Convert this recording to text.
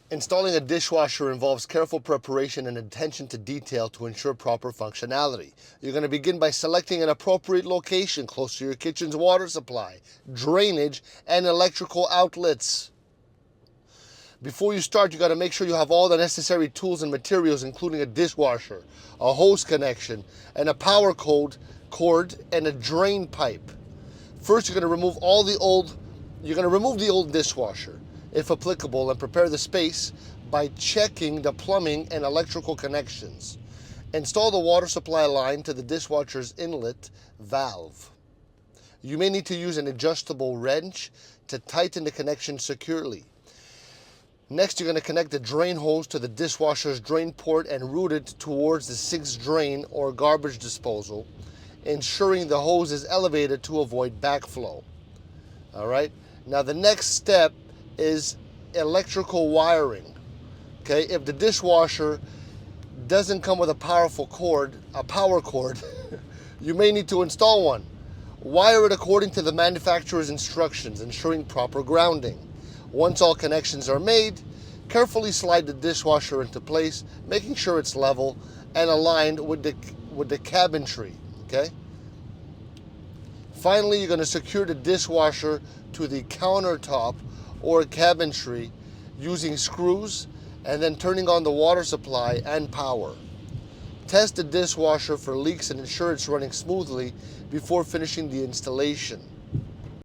Installing a dishwasher involves careful preparation and attention to detail to ensure proper functionality. You're going to begin by selecting an appropriate location close to your kitchen's water supply, drainage, and electrical outlets. Before you start, you got to make sure you have all the necessary tools and materials, including a dishwasher, a hose connection, and a power cord, and a drain pipe. First, you're going to remove the old dishwasher, if applicable, and prepare the space by checking the plumbing and electrical connections. Install the water supply line to the dishwasher's inlet valve. You may need to use an adjustable wrench to tighten the connection securely. Next, you're going to connect the drain hose to the dishwasher's drain port and route it towards the sixth drain or garbage disposal, ensuring the hose is elevated to avoid backflow. All right. Now the next step is electrical wiring. Okay, if the dishwasher doesn't come with a power cord, you may need to install one. Wire it according to the manufacturer's instructions, ensuring proper grounding. Once all connections are made, carefully slide the dishwasher into place, making sure it's level and aligned with the cabinetry. Okay. Finally, you're going to secure the dishwasher to the countertop or cabinetry using screws and then turning on the water supply and power. Test the dishwasher for leaks and ensure it's running smoothly before finishing the installation.